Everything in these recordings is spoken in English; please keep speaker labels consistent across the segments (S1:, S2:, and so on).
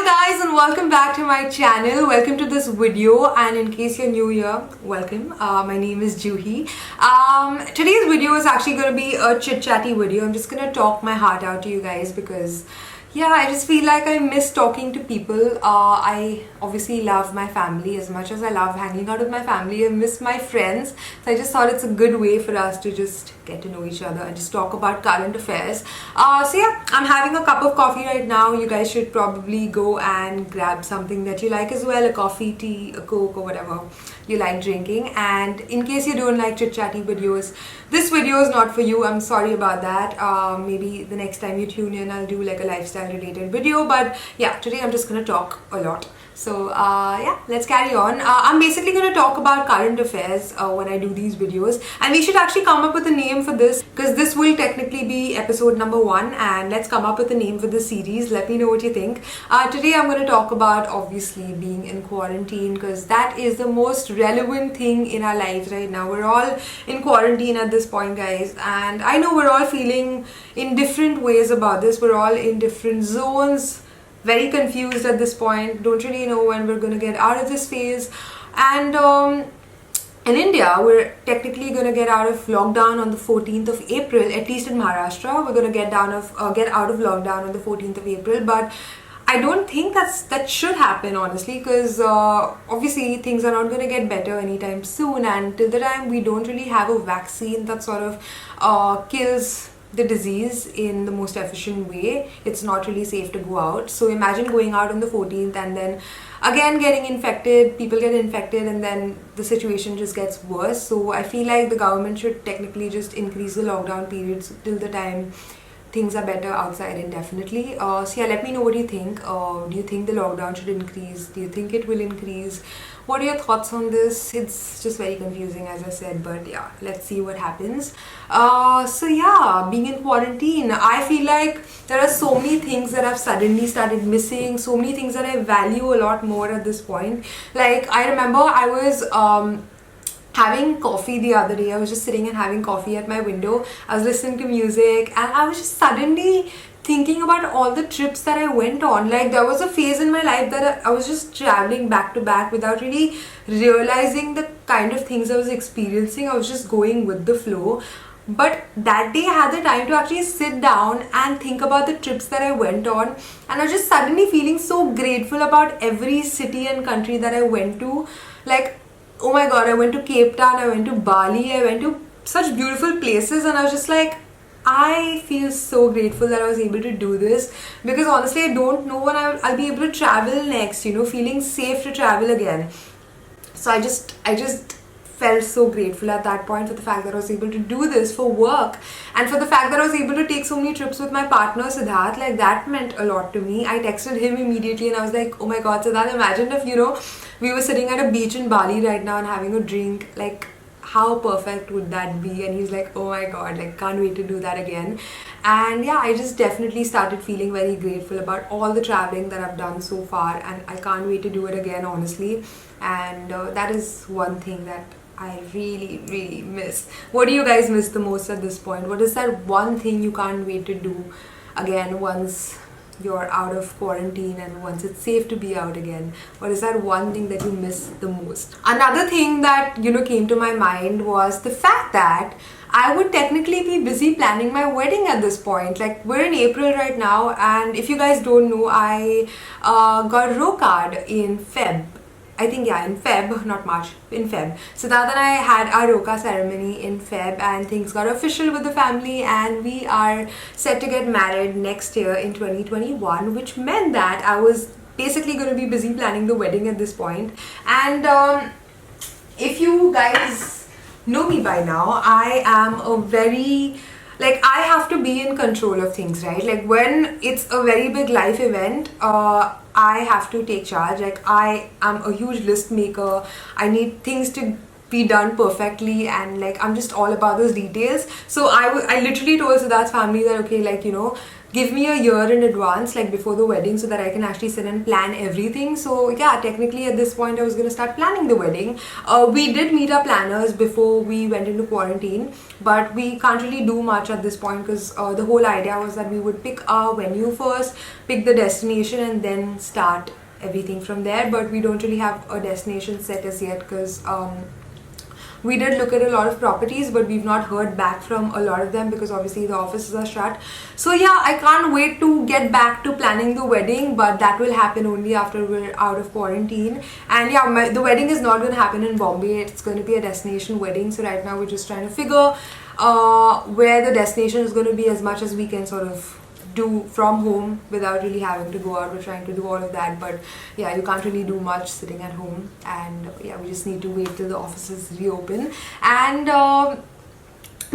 S1: guys, and welcome back to my channel. Welcome to this video, and in case you're new here, welcome. My name is Juhi. Today's video is actually going to be a chit-chatty video. I'm just going to talk my heart out to you guys because I just feel like I miss talking to people. I obviously love my family as much as I love hanging out with my family. I miss my friends. So I just thought it's a good way for us to just get to know each other and just talk about current affairs. I'm having a cup of coffee right now. You guys should probably go and grab something that you like as well. A coffee, tea, a coke or whatever you like drinking. And in case you don't like chit-chatty videos, this video is not for you. I'm sorry about that. Maybe the next time you tune in, I'll do like a lifestyle related video. But yeah, today I'm just gonna talk a lot. So let's carry on. I'm basically going to talk about current affairs when I do these videos, and we should actually come up with a name for this because this will technically be episode number 1, and let's come up with a name for this series. Let me know what you think. Today I'm going to talk about obviously being in quarantine because that is the most relevant thing in our lives right now. We're all in quarantine at this point, guys, and I know we're all feeling in different ways about this. We're all in different zones. Very confused at this point, don't really know when we're going to get out of this phase. And in India, we're technically going to get out of lockdown on the 14th of April, at least in Maharashtra. We're going to get out of lockdown on the 14th of April, but I don't think that should happen, honestly, because obviously things are not going to get better anytime soon, and till the time we don't really have a vaccine that sort of kills the disease in the most efficient way, it's not really safe to go out. So imagine going out on the 14th and then again getting infected, people get infected, and then the situation just gets worse. So I feel like the government should technically just increase the lockdown periods till the time things are better outside indefinitely. Let me know what you think. Do you think the lockdown should increase? Do you think it will increase? What are your thoughts on this? It's just very confusing, as I said, but yeah, let's see what happens. Being in quarantine, I feel like there are so many things that I've suddenly started missing, so many things that I value a lot more at this point. Like, I remember I was having coffee the other day. I was just sitting and having coffee at my window. I was listening to music, and I was just suddenly thinking about all the trips that I went on. Like, there was a phase in my life that I was just traveling back to back without really realizing the kind of things I was experiencing. I was just going with the flow. But that day I had the time to actually sit down and think about the trips that I went on, and I was just suddenly feeling so grateful about every city and country that I went to. Like, oh my god, I went to Cape Town, I went to Bali, I went to such beautiful places, and I was just like, I feel so grateful that I was able to do this, because honestly I don't know when I'll be able to travel next, feeling safe to travel again. So I just felt so grateful at that point for the fact that I was able to do this for work, and for the fact that I was able to take so many trips with my partner Siddharth. Like, that meant a lot to me. I texted him immediately and I was like, oh my god, Siddharth, imagine if we were sitting at a beach in Bali right now and having a drink. Like, how perfect would that be? And he's like, oh my god, like, can't wait to do that again. And yeah, I just definitely started feeling very grateful about all the traveling that I've done so far, and I can't wait to do it again, honestly. And that is one thing that I really, really miss. What do you guys miss the most at this point? What is that one thing you can't wait to do again once you're out of quarantine and once it's safe to be out again? What is that one thing that you miss the most? Another thing that came to my mind was the fact that I would technically be busy planning my wedding at this point. Like, we're in April right now, and if you guys don't know, I got rokaed in Feb. I think, in Feb, not March, in Feb. Siddharth and I had our Roka ceremony in Feb, and things got official with the family, and we are set to get married next year in 2021, which meant that I was basically going to be busy planning the wedding at this point. And if you guys know me by now, I am I have to be in control of things, right? Like, when it's a very big life event, I have to take charge. Like, I am a huge list maker. I need things to be done perfectly, and like I'm just all about those details. So I literally told Siddharth's family that okay, like, you know, give me a year in advance, like before the wedding, so that I can actually sit and plan everything. So yeah, technically at this point I was gonna start planning the wedding. We did meet our planners before we went into quarantine, but we can't really do much at this point because the whole idea was that we would pick our venue first, pick the destination, and then start everything from there. But we don't really have a destination set as yet because we did look at a lot of properties, but we've not heard back from a lot of them because obviously the offices are shut. So yeah, I can't wait to get back to planning the wedding, but that will happen only after we're out of quarantine. And yeah, the wedding is not going to happen in Bombay. It's going to be a destination wedding. So right now we're just trying to figure where the destination is going to be, as much as we can sort of do from home without really having to go out. We're trying to do all of that, but yeah, you can't really do much sitting at home, and yeah, we just need to wait till the offices reopen. And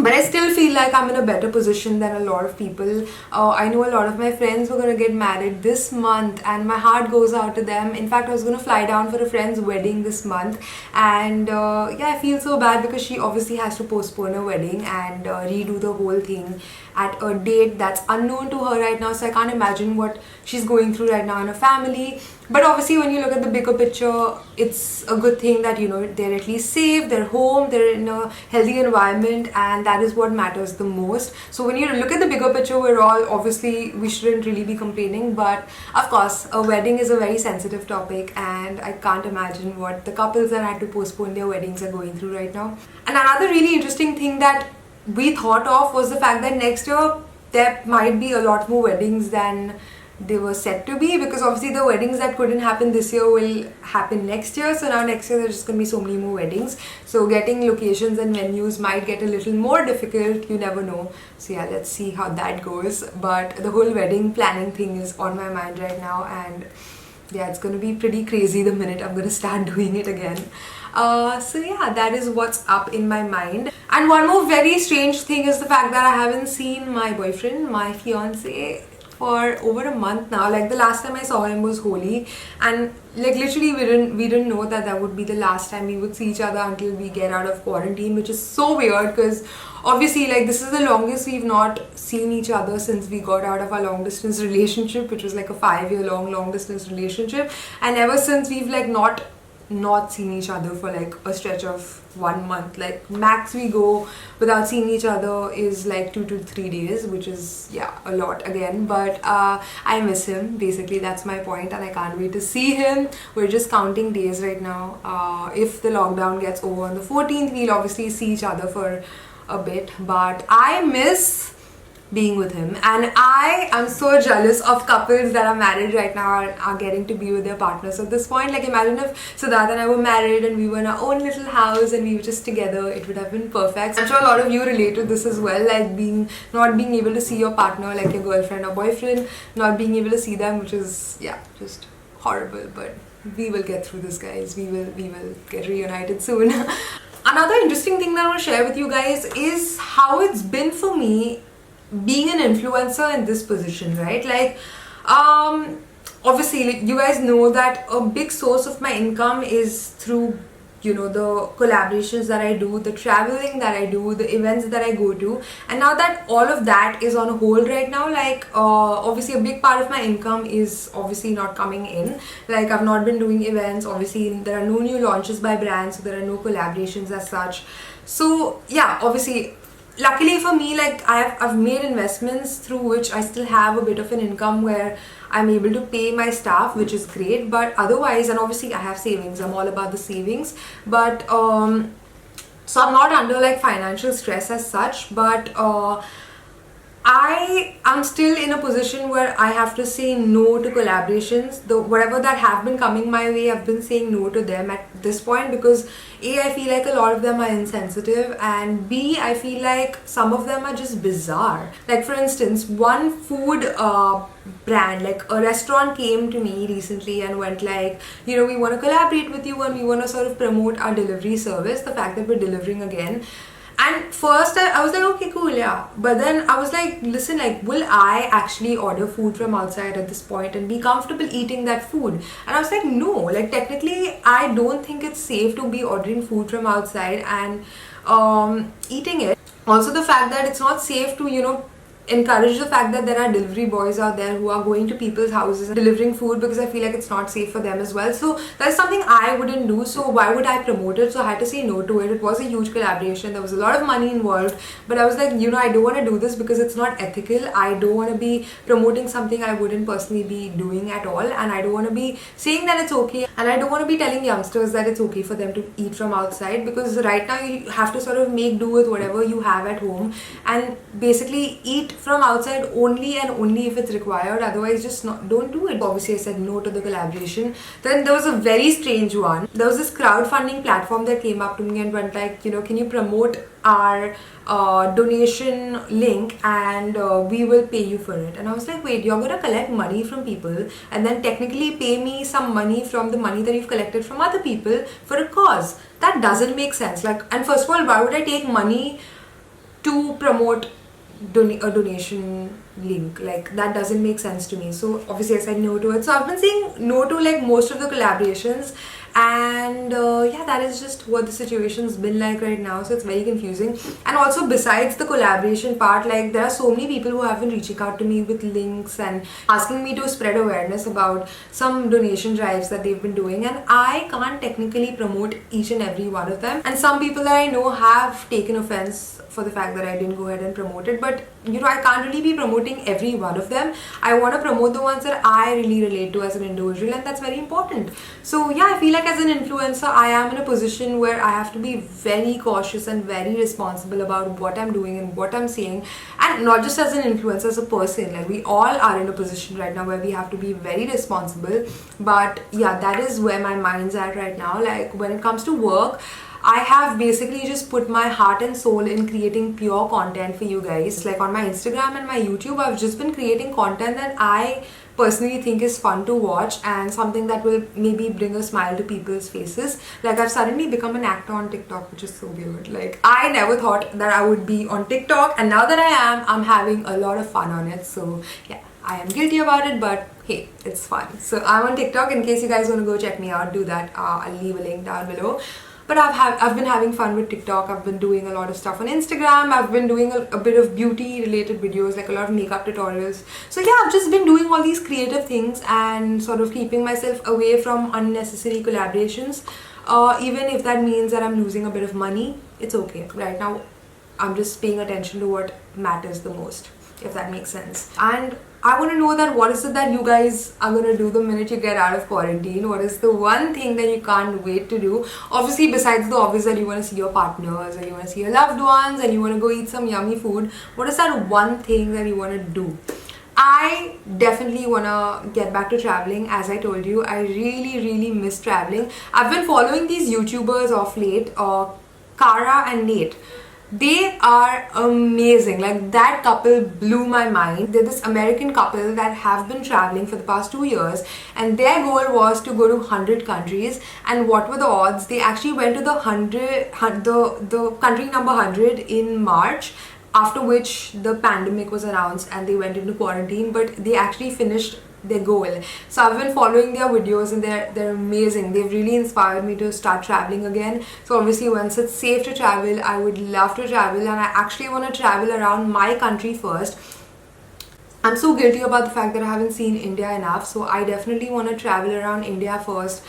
S1: but I still feel like I'm in a better position than a lot of people. I know a lot of my friends were going to get married this month, and my heart goes out to them. In fact, I was going to fly down for a friend's wedding this month, and yeah, I feel so bad because she obviously has to postpone her wedding and redo the whole thing at a date that's unknown to her right now. So I can't imagine what she's going through right now in her family. But obviously when you look at the bigger picture, it's a good thing that, you know, they're at least safe, they're home, they're in a healthy environment, and that is what matters the most. So when you look at the bigger picture, we're all, obviously we shouldn't really be complaining, but of course a wedding is a very sensitive topic, and I can't imagine what the couples that had to postpone their weddings are going through right now. And another really interesting thing that we thought of was the fact that next year there might be a lot more weddings than they were set to be, because obviously the weddings that couldn't happen this year will happen next year. So now next year there's just going to be so many more weddings, so getting locations and venues might get a little more difficult, you never know. So yeah, let's see how that goes. But the whole wedding planning thing is on my mind right now, and yeah, it's going to be pretty crazy the minute I'm going to start doing it again. So yeah, that is what's up in my mind. And one more very strange thing is the fact that I haven't seen my boyfriend, my fiance, for over a month now. Like the last time I saw him was Holi, and like literally we didn't know that that would be the last time we would see each other until we get out of quarantine, which is so weird because obviously like this is the longest we've not seen each other since we got out of our long distance relationship, which was like a 5-year long distance relationship. And ever since we've like not seen each other for like a stretch of 1 month. Like max we go without seeing each other is like 2 to 3 days, which is yeah, a lot again. But I miss him, basically that's my point, and I can't wait to see him. We're just counting days right now. If the lockdown gets over on the 14th, we'll obviously see each other for a bit, but I miss being with him. And I am so jealous of couples that are married right now and are getting to be with their partners at this point. Like imagine if Siddharth and I were married and we were in our own little house and we were just together, it would have been perfect. I'm sure a lot of you relate to this as well, like not being able to see your partner, like your girlfriend or boyfriend, not being able to see them, which is yeah, just horrible. But we will get through this, guys. We will get reunited soon. Another interesting thing that I want to share with you guys is how it's been for me being an influencer in this position, right? Like obviously like you guys know that a big source of my income is through, you know, the collaborations that I do, the traveling that I do, the events that I go to. And now that all of that is on hold right now, like obviously a big part of my income is obviously not coming in. Like I've not been doing events, obviously there are no new launches by brands, so there are no collaborations as such. So yeah, obviously luckily for me, like I've made investments through which I still have a bit of an income where I'm able to pay my staff, which is great. But otherwise, and obviously I have savings, I'm all about the savings, but so I'm not under like financial stress as such. But I am still in a position where I have to say no to collaborations. Whatever that have been coming my way, I've been saying no to them at this point because A, I feel like a lot of them are insensitive, and B, I feel like some of them are just bizarre. Like for instance, one food brand, like a restaurant, came to me recently and went like, you know, we want to collaborate with you and we want to sort of promote our delivery service, the fact that we're delivering again. And first I was like, okay, cool, yeah. But then I was like, listen, like, will I actually order food from outside at this point and be comfortable eating that food? And I was like, no, like, technically I don't think it's safe to be ordering food from outside and eating it. Also, the fact that it's not safe to, encourage the fact that there are delivery boys out there who are going to people's houses and delivering food, because I feel like it's not safe for them as well. So that's something I wouldn't do. So why would I promote it? So I had to say no to it. It was a huge collaboration. There was a lot of money involved, but I was like, I don't want to do this because it's not ethical. I don't want to be promoting something I wouldn't personally be doing at all, and I don't want to be saying that it's okay, and I don't want to be telling youngsters that it's okay for them to eat from outside, because right now you have to sort of make do with whatever you have at home and basically eat from outside only and only if it's required. Otherwise, just don't do it. Obviously, I said no to the collaboration. Then there was a very strange one. There was this crowdfunding platform that came up to me and went like, can you promote our donation link and we will pay you for it. And I was like, wait, you're gonna collect money from people and then technically pay me some money from the money that you've collected from other people for a cause? That doesn't make sense. Like, and first of all, why would I take money to promote a donation link? Like, that doesn't make sense to me. So obviously I said no to it. So I've been saying no to like most of the collaborations, and yeah, that is just what the situation's been like right now. So it's very confusing. And also, besides the collaboration part, like, there are so many people who have been reaching out to me with links and asking me to spread awareness about some donation drives that they've been doing, and I can't technically promote each and every one of them. And some people that I know have taken offense for the fact that I didn't go ahead and promote it, but I can't really be promoting every one of them. I want to promote the ones that I really relate to as an individual, and that's very important. So yeah, I feel like as an influencer, I am in a position where I have to be very cautious and very responsible about what I'm doing and what I'm saying, and not just as an influencer, as a person. Like, we all are in a position right now where we have to be very responsible. But yeah, that is where my mind's at right now. Like, when it comes to work, I have basically just put my heart and soul in creating pure content for you guys. Like, on my Instagram and my YouTube, I've just been creating content that I personally think is fun to watch and something that will maybe bring a smile to people's faces. Like, I've suddenly become an actor on TikTok, which is so weird. Like, I never thought that I would be on TikTok, and now that I am, I'm having a lot of fun on it. So yeah, I am guilty about it, but hey, it's fun. So I'm on TikTok. In case you guys want to go check me out, do that. I'll leave a link down below. But I've been having fun with TikTok. I've been doing a lot of stuff on Instagram. I've been doing a bit of beauty related videos, like a lot of makeup tutorials. So yeah, I've just been doing all these creative things and sort of keeping myself away from unnecessary collaborations. Even if that means that I'm losing a bit of money, it's okay. Right now, I'm just paying attention to what matters the most, if that makes sense. And I want to know that what is it that you guys are going to do the minute you get out of quarantine? What is the one thing that you can't wait to do? Obviously, besides the obvious that you want to see your partners and you want to see your loved ones and you want to go eat some yummy food, what is that one thing that you want to do? I definitely want to get back to traveling. As I told you, I really miss traveling. I've been following these YouTubers of late, Kara and Nate. They are amazing. Like, that couple blew my mind. They're this American couple that have been traveling for the past 2 years, and their goal was to go to 100 countries. And what were the odds? They actually went to the country number 100 in March, after which the pandemic was announced and they went into quarantine, but they actually finished their goal. So I've been following their videos and they're amazing. They've really inspired me to start traveling again. So obviously, once it's safe to travel, I would love to travel, and I actually want to travel around my country first. I'm so guilty about the fact that I haven't seen India enough, so I definitely want to travel around India first,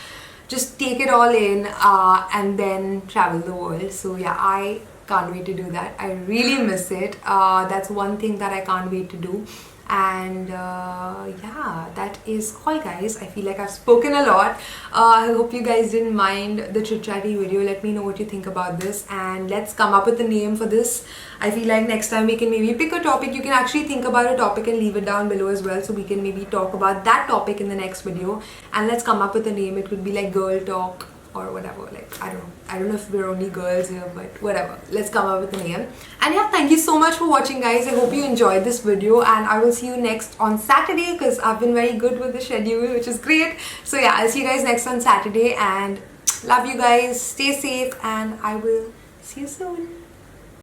S1: just take it all in, and then travel the world. So yeah, I can't wait to do that. I really miss it. That's one thing that I can't wait to do. And yeah, that is all, guys. I feel like I've spoken a lot. I hope you guys didn't mind the chit chatty video. Let me know what you think about this, and let's come up with a name for this. I feel like next time we can maybe pick a topic. You can actually think about a topic and leave it down below as well, so we can maybe talk about that topic in the next video. And let's come up with a name. It could be like girl talk or whatever. Like, I don't know if we're only girls here, but whatever, let's come up with a name. And yeah, thank you so much for watching, guys. I hope you enjoyed this video, and I will see you next on Saturday, because I've been very good with the schedule, which is great. So yeah, I'll see you guys next on Saturday, and love you guys, stay safe, and I will see you soon.